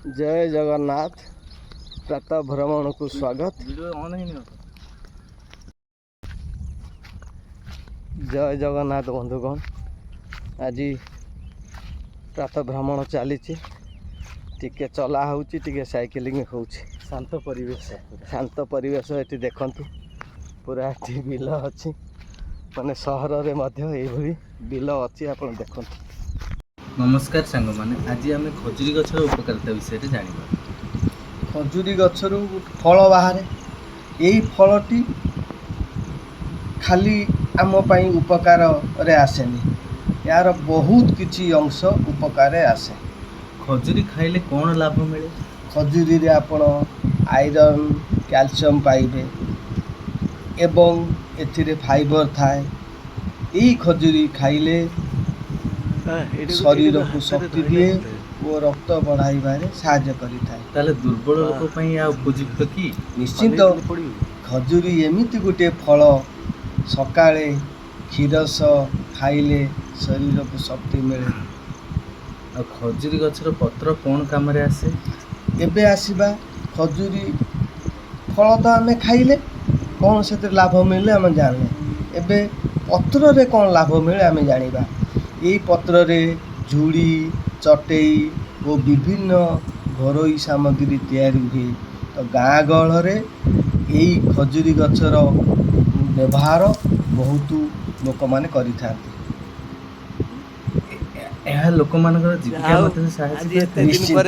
जय जगन्नाथ। प्रातः भ्रमण को स्वागत। जय जगन्नाथ बंधुगण। आज प्रातः भ्रमण चली टिके चला होची टिके साइकिलिंग होची। शांत परिवेश ये देखंतु पूरा ये बिल अच्छी माने सहर रे मध्य एभली बिल अच्छी आपण देखंतु। नमस्कार सांग माने आज आम खजुरी गछर उपकारिता विषय रे जानिबा। खजुरी गछरू फल बाहर यही फलटी खाली आम पाई उपकार रे आसेनी यार बहुत किछि अंश उपकार आसे। खजुरी खाइले कौन लाभ मिले? खजुरी रे आपण आयरन कैल्शियम पाइबे एवं एथिरे फाइबर थाए। यही खजुरी खाइले शरीर को शक्ति दिए और रक्त बढ़ाइबारे साहाय्य करिथाए। ताले दुर्बल लोक पई आ उपयुक्त की? निश्चित खजुरी एमिति गोटे फल सकाळे क्षीरस खाइले शरीर को शक्ति मिले। आ खजुरी गछर पत्र कौन काम रे आसे? एबे आसीबा खजुरी फल तो आमे खाइले कौन से लाभ मिले आम जानले। एबे पत्र रे कौन लाभ मिले आमे जानिबा। यही पत्र रे झुड़ी चटेई और विभिन्न घरोई सामग्री तैयारी हुए। तो गाँ गहल रे यही खजुरी गछर व्यवहार बहुत लोक माने करिथांती। एहा लोक मानकर जीविका मते सहायता करते। निश्चित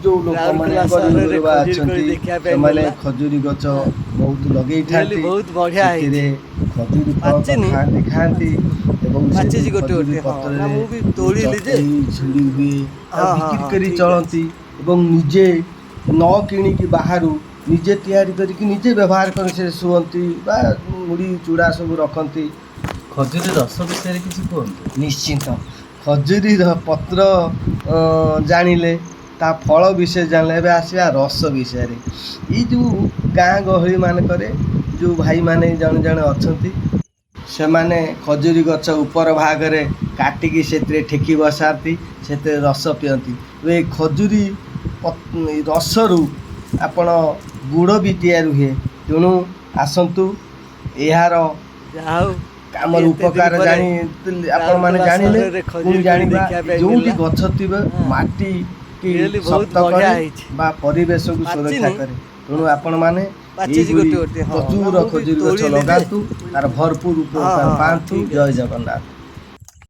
जो लोक माने गरीब अछंती माने खजुरी गछ बहुत लगेई थांती। बहुत बढ़िया है। खजुरी फल खांती एवं पाचिजी गोटे गोटे पत्र मु भी तोड़ी लीजे झुड़ी हुए बिक्री करी चलती एवं निजे न किणी की बाहरु निजे तैयारी करके निजे व्यवहार कर से सुवंती बा मुड़ी चूड़ा सब रखंती। खजुरी रस विषय रे किछि कोन? निश्चित खजुरी पत्र जानिले ता फल विषय जानले एबे आसिया रस विषय रे। ई जो गाँ गहली मानकरे जो भाई माने जन जन अछंती से माने खजुरी गछ ऊपर भाग रे काटिकी सेतरे ठेकी बसाती सेते रस पियंती। वे खजुरी रसरू आपण गुड़ भी तैयार हुए। तेणु आसंतु यार काम उपकार जानी आपण माने जानिले पुणी जानिबा जोटी गछ थिबे माटी की सख्त करे बा परिवेश को सुरक्षा करे। तेणु आपण माने प्रचुर खजुरी गछ लगातु तार भरपूर उपकार पांतु। जय जगन्नाथ।